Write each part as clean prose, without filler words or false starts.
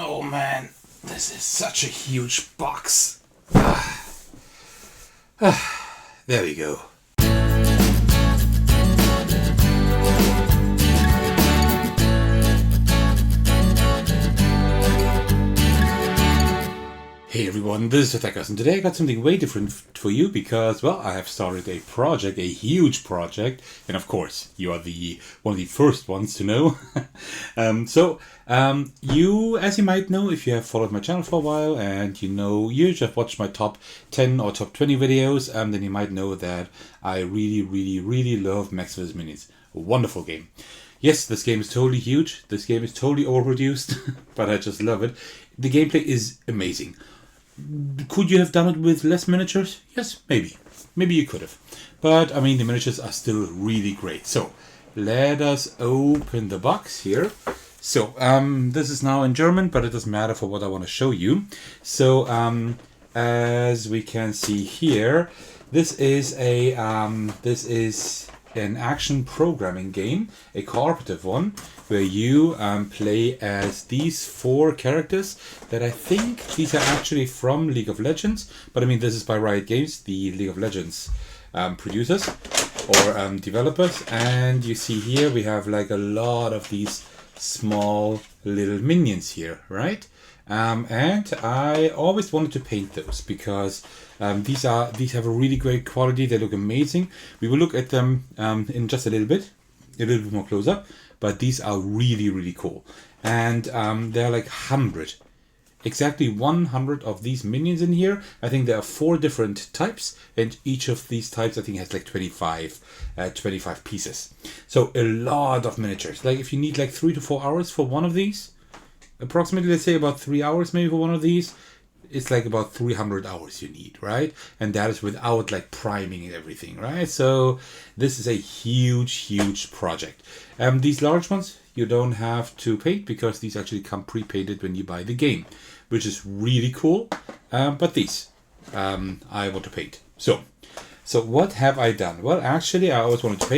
Oh man, this is such a huge box. There we go. Hey everyone, this is Thecos, and today I got something way different for you because, well, I have started a project, a huge project, and of course, you are one of the first ones to know. You, as you might know, if you have followed my channel for a while, and you just watched my top 10 or top 20 videos, then you might know that I really love Mechs vs. Minis. A wonderful game. Yes, this game is totally huge, this game is totally overproduced, but I just love it. The gameplay is amazing. Could you have done it with less miniatures? Yes, maybe. Maybe you could have. But, I mean, the miniatures are still really great. So, let us open the box here. So, this is now in German, but it doesn't matter for what I want to show you. So, as we can see here, this is an action programming game, a cooperative one, where you play as these 4 characters that I think these are actually from League of Legends, but I mean this is by Riot Games, the League of Legends producers or developers, and you see here we have like a lot of these small little minions here, right? And I always wanted to paint those because these have a really great quality. They look amazing. We will look at them in just a little bit more close up. But these are really cool. And there are like 100, exactly 100 of these minions in here. I think there are 4 different types, and each of these types I think has like 25 pieces. So a lot of miniatures. Like if you need like 3 to 4 hours for one of these, approximately, let's say about 3 hours maybe for one of these, it's like about 300 hours you need, right? And that is without like priming and everything, right? So this is a huge project. These large ones you don't have to paint because these actually come pre-painted when you buy the game, which is really cool. But these I want to paint. So what have I done? Well, actually, I always wanted to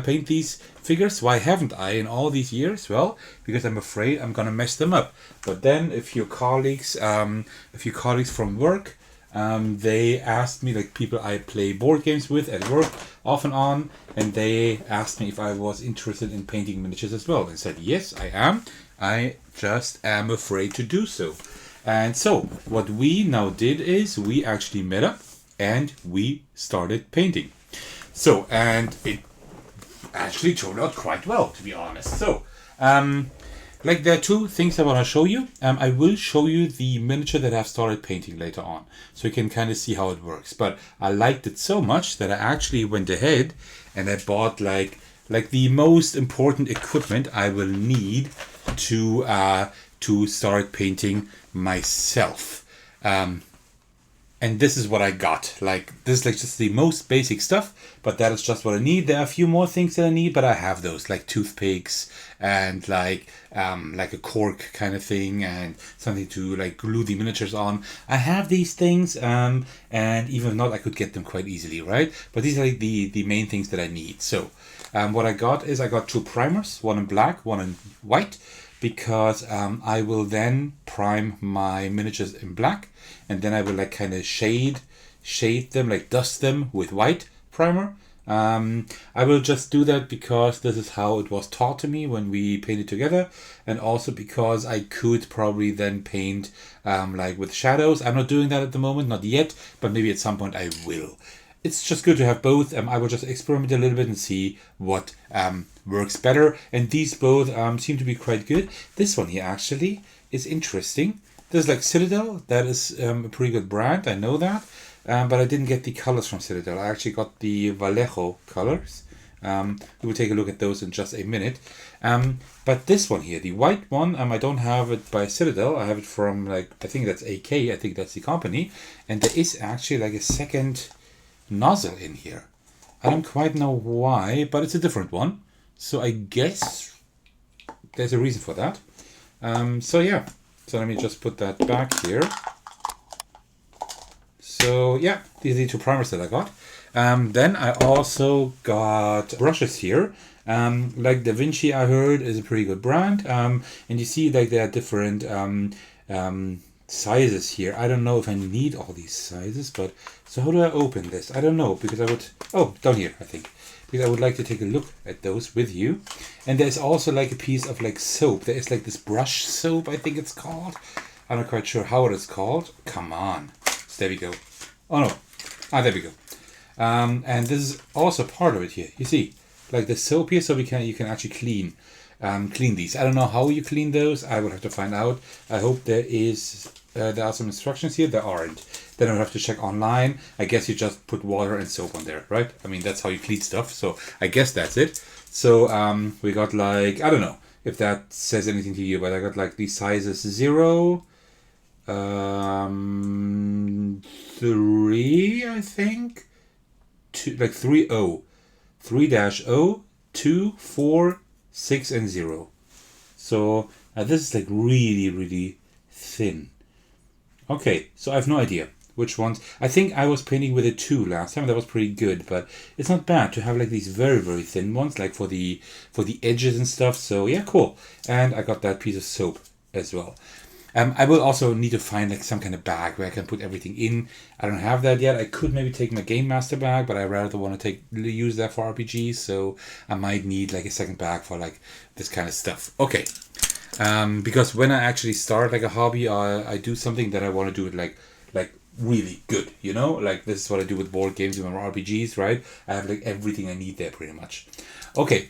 paint these figures. Why haven't I in all these years? Well, because I'm afraid I'm gonna mess them up. But then, if your colleagues from work, they asked me, like people I play board games with at work off and on, and they asked me if I was interested in painting miniatures as well. And I said, yes, I am. I just am afraid to do so. And so, what we now did is we actually met up and we started painting. So, and it actually turned out quite well, to be honest. So, like there are 2 things I want to show you. I will show you the miniature that I've started painting later on, so you can kind of see how it works. But I liked it so much that I actually went ahead and I bought like the most important equipment I will need to start painting myself. And this is what I got. Like this is like just the most basic stuff, but that is just what I need. There are a few more things that I need, but I have those, like toothpicks and like a cork kind of thing and something to like glue the miniatures on. I have these things, and even if not, I could get them quite easily, right? But these are like the main things that I need. So what I got is I got 2 primers, one in black, one in white, because I will then prime my miniatures in black, and then I will like kind of shade them, like dust them with white primer. I will just do that because this is how it was taught to me when we painted together, and also because I could probably then paint like with shadows. I'm not doing that at the moment, not yet, but maybe at some point I will. It's just good to have both. I will just experiment a little bit and see what works better. And these both seem to be quite good. This one here actually is interesting. There's like Citadel. That is a pretty good brand. I know that. But I didn't get the colors from Citadel. I actually got the Vallejo colors. We will take a look at those in just a minute. But this one here, the white one, I don't have it by Citadel. I have it from like, I think that's AK. I think that's the company. And there is actually like a second nozzle in here. I don't quite know why, but it's a different one. So I guess there's a reason for that. So yeah, so let me just put that back here. So yeah, these are the 2 primers that I got. Then I also got brushes here. Like Da Vinci, I heard, is a pretty good brand. And you see like there are different sizes here. I don't know if I need all these sizes, but so how do I open this? I don't know, because I would, oh, down here, I think. Because I would like to take a look at those with you. And there's also like a piece of like soap. There is like this brush soap, I think it's called. I'm not quite sure how it is called. Come on. So there we go. Oh no. Ah, there we go. And this is also part of it here. You see, like the soap here, so you can actually clean these. I don't know how you clean those. I will have to find out. I hope there are some instructions here. There aren't. Then I'll have to check online. I guess you just put water and soap on there, right? I mean, that's how you clean stuff. So I guess that's it. So we got like, I don't know if that says anything to you, but I got like these sizes 0, 3, I think, 2, like 3-0, 3-0, 2, 4, 6, and 0. So this is like really, really thin. Okay, so I have no idea which ones. I think I was painting with a 2 last time. That was pretty good, but it's not bad to have like these very, very thin ones, like for the edges and stuff. So yeah, cool. And I got that piece of soap as well. I will also need to find like some kind of bag where I can put everything in. I don't have that yet. I could maybe take my Game Master bag, but I rather want to use that for RPGs. So I might need like a second bag for like this kind of stuff. Okay. Because when I actually start like a hobby, I do something that I want to do it like really good, you know? Like this is what I do with board games and RPGs, right? I have like everything I need there pretty much. Okay.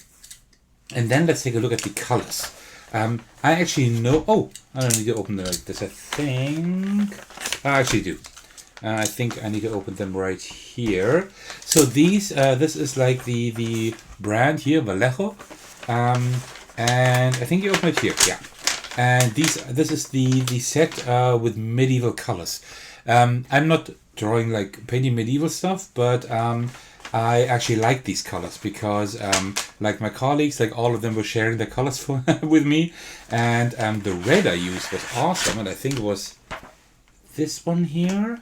And then let's take a look at the colors. I actually know... Oh, I don't need to open them like this, I think. I actually do. I think I need to open them right here. So these, this is like the brand here, Vallejo. And I think you open it here, yeah. And this is the set with medieval colors. I'm not drawing like painting medieval stuff, but I actually like these colors because like my colleagues, like all of them were sharing their colors with me, and the red I used was awesome, and I think it was this one here.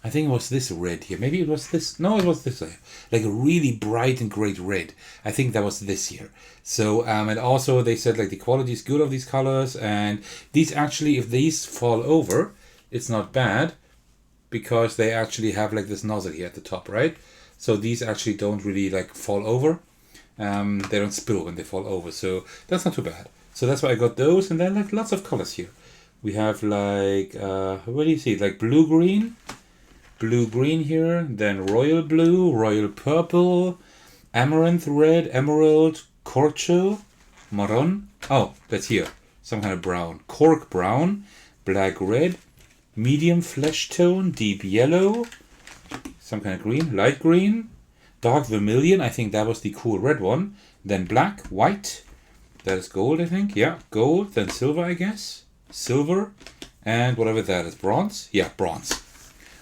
I think it was this red here. Maybe it was this. No, it was this way. Like a really bright and great red. I think that was this here. So, and also they said like the quality is good of these colors, and these actually, if these fall over, it's not bad because they actually have like this nozzle here at the top, right? So these actually don't really like fall over. They don't spill when they fall over. So that's not too bad. So that's why I got those, and then like lots of colors here. We have like, what do you see? Like blue-green here, then royal blue, royal purple, amaranth red, emerald, corcho, marron. Oh, that's here. Some kind of brown. Cork brown, black red, medium flesh tone, deep yellow, some kind of green, light green, dark vermilion. I think that was the cool red one. Then black, white. That is gold, I think. Yeah, gold. Then silver, I guess. Silver. And whatever that is. Bronze? Yeah, bronze.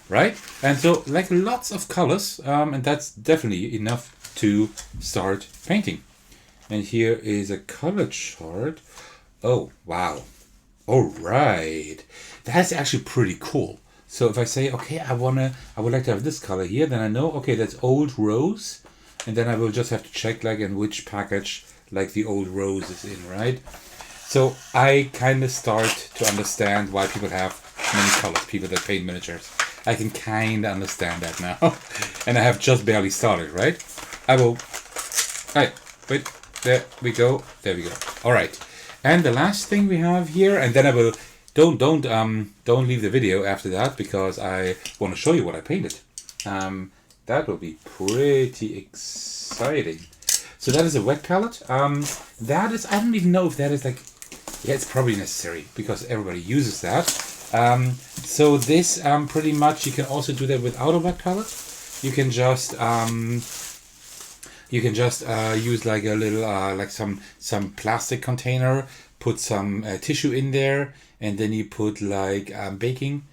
Right? And so like lots of colors, and that's definitely enough to start painting. And here is a color chart. Oh, wow. All right. That's actually pretty cool. So if I say, okay, I would like to have this color here, then I know, okay, that's old rose. And then I will just have to check like in which package like the old rose is in, right? So I kind of start to understand why people have many colors, people that paint miniatures. I can kind of understand that now. And I have just barely started, right? I will... Right, wait, there we go. There we go. All right. And the last thing we have here, and then I will... Don't leave the video after that, because I want to show you what I painted. That will be pretty exciting. So that is a wet palette. That is... I don't even know if that is like... Yeah, it's probably necessary, because everybody uses that. So this pretty much you can also do that without a wet palette. You can just use like a little like some plastic container, put some tissue in there, and then you put like baking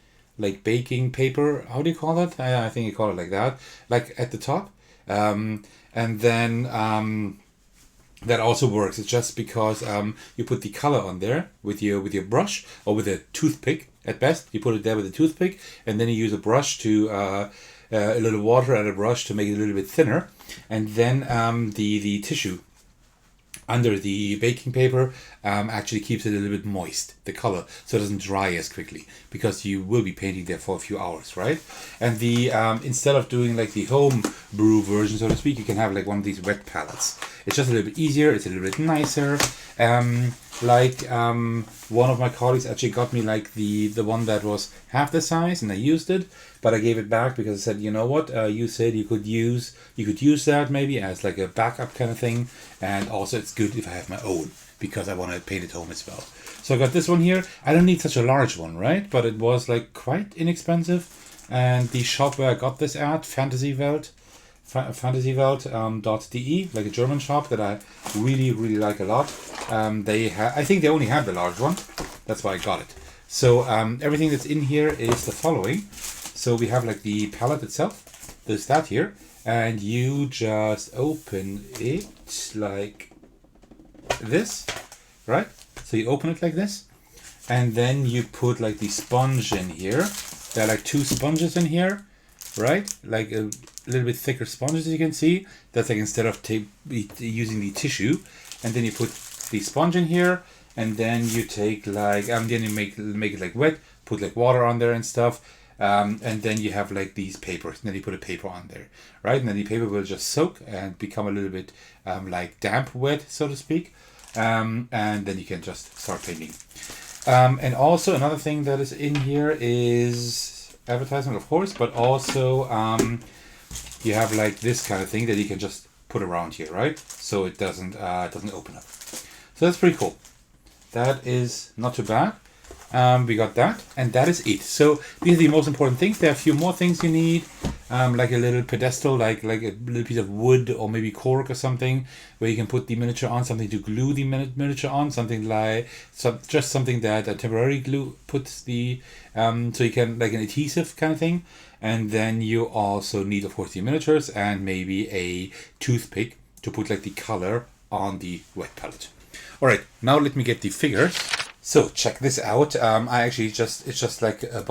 paper. How do you call it? I think you call it like that, like at the top, and then that also works. It's just because you put the color on there with your brush or with a toothpick. At best, you put it there with a toothpick, and then you use a brush to a little water and a brush to make it a little bit thinner, and then the tissue under the baking paper actually keeps it a little bit moist, the color, so it doesn't dry as quickly, because you will be painting there for a few hours, right? And the instead of doing like the home brew version, so to speak, you can have like one of these wet palettes. It's just a little bit easier, it's a little bit nicer. One of my colleagues actually got me like the one that was half the size, and I used it, but I gave it back because I said, you know what, you said you could use that maybe as like a backup kind of thing, and also it's good if I have my own, because I want to paint it home as well. So I got this one here. I don't need such a large one, right? But it was like quite inexpensive, and the shop where I got this at, fantasywelt.de, like a German shop that I really like a lot. I think they only have the large one. That's why I got it. So everything that's in here is the following. So we have like the palette itself. There's that here, and you just open it like this, right? So you open it like this, and then you put like the sponge in here. There are like 2 sponges in here, right? Like a little bit thicker sponges, as you can see. That's like instead of using the tissue, and then you put the sponge in here, and then you take like then you make it like wet, put like water on there and stuff, and then you have like these papers, and then you put a paper on there, right? And then the paper will just soak and become a little bit like damp wet, so to speak, and then you can just start painting. And also another thing that is in here is advertisement, of course, but also you have like this kind of thing that you can just put around here, right? So it doesn't open up. So that's pretty cool. That is not too bad. We got that, and that is it. So these are the most important things. There are a few more things you need, like a little pedestal, like a little piece of wood or maybe cork or something, where you can put the miniature on, something to glue the miniature on, something like just something that a temporary glue puts the so you can, like an adhesive kind of thing. And then you also need, of course, the miniatures and maybe a toothpick to put like the color on the wet palette. All right, now let me get the figures. So check this out. It's just like a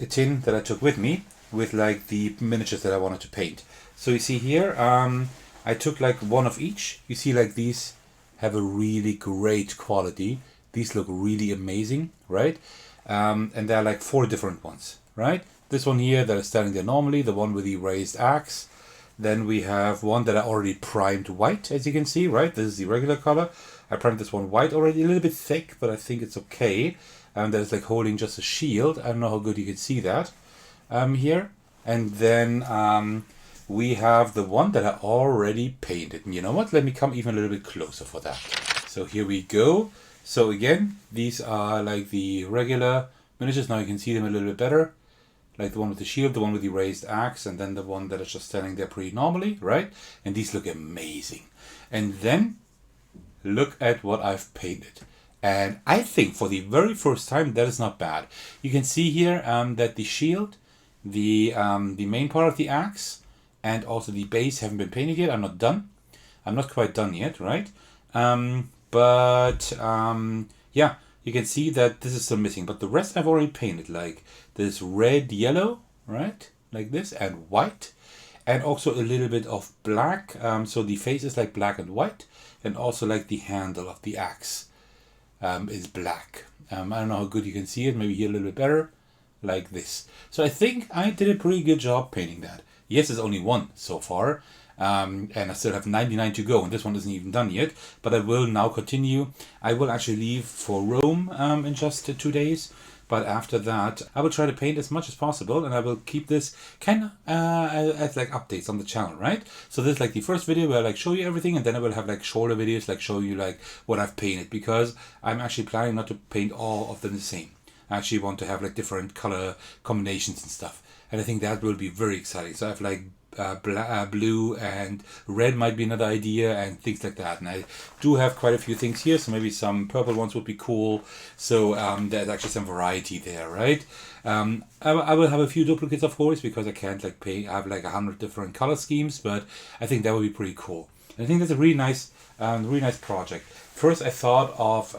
tin that I took with me with like the miniatures that I wanted to paint. So you see here, I took like one of each. You see like these have a really great quality. These look really amazing, right? And there are like 4 different ones, right? This one here that is standing there normally, the one with the raised axe. Then we have one that I already primed white, as you can see, right? This is the regular color. I primed this one white already, a little bit thick, but I think it's okay. And that is like holding just a shield. I don't know how good you can see that here. And then we have the one that I already painted. And you know what? Let me come even a little bit closer for that. So here we go. So again, these are like the regular miniatures. Now you can see them a little bit better. Like the one with the shield, the one with the raised axe, and then the one that is just standing there pretty normally, right? And these look amazing. And then look at what I've painted. And I think for the very first time, that is not bad. You can see here that the shield, the main part of the axe, and also the base haven't been painted yet. I'm not done. I'm not quite done yet, right? Yeah, you can see that this is still missing, but the rest I've already painted, like this red, yellow, right? Like this, and white, and also a little bit of black. So the face is like black and white, and also like the handle of the axe is black. I don't know how good you can see it, maybe here a little bit better, like this. So I think I did a pretty good job painting that. Yes, there's only one so far. And I still have 99 to go, and this one isn't even done yet, but I will now continue. I will actually leave for Rome in just 2 days, but after that I will try to paint as much as possible, and I will keep this kind of as like updates on the channel, right? So this is like the first video where I like show you everything, and then I will have like shorter videos like show you like what I've painted, because I'm actually planning not to paint all of them the same. I actually want to have like different color combinations and stuff, and I think that will be very exciting. So I have like blue and red might be another idea, and things like that. And I do have quite a few things here, so maybe some purple ones would be cool. So there's actually some variety there, right? I will have a few duplicates, of course, because I can't like I have like 100 different color schemes, but I think that would be pretty cool. And I think that's a really nice project. First, I thought of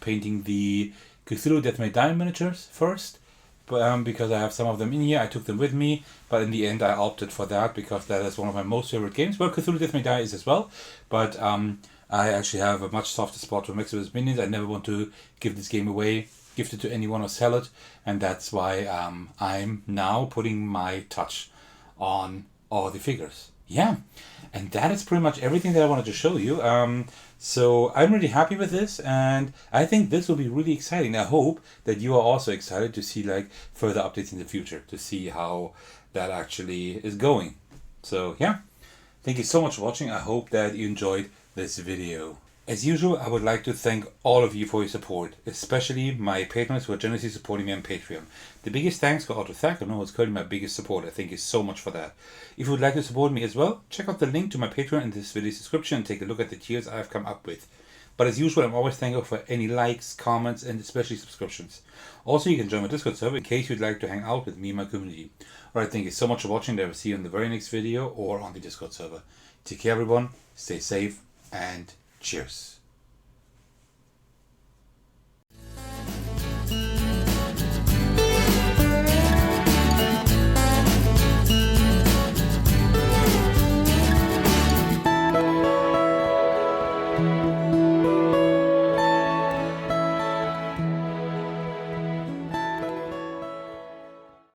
painting the Cthulhu Death May Die miniatures first, because I have some of them in here. I took them with me, but in the end I opted for that because that is one of my most favorite games. Well, Cthulhu Death May Die is as well, but I actually have a much softer spot for Mechs vs. Minions. I never want to give this game away, gift it to anyone or sell it, and that's why I'm now putting my touch on all the figures. Yeah, and that is pretty much everything that I wanted to show you. So I'm really happy with this, and I think this will be really exciting. I hope that you are also excited to see like further updates in the future, to see how that actually is going. So yeah, thank you so much for watching. I hope that you enjoyed this video. As usual, I would like to thank all of you for your support, especially my patrons who are generously supporting me on Patreon. The biggest thanks go out to Thecos, who is currently my biggest supporter. Thank you so much for that. If you would like to support me as well, check out the link to my Patreon in this video's description and take a look at the tiers I have come up with. But as usual, I'm always thankful for any likes, comments, and especially subscriptions. Also, you can join my Discord server in case you'd like to hang out with me and my community. Alright, thank you so much for watching. I will see you in the very next video or on the Discord server. Take care everyone, stay safe, and cheers.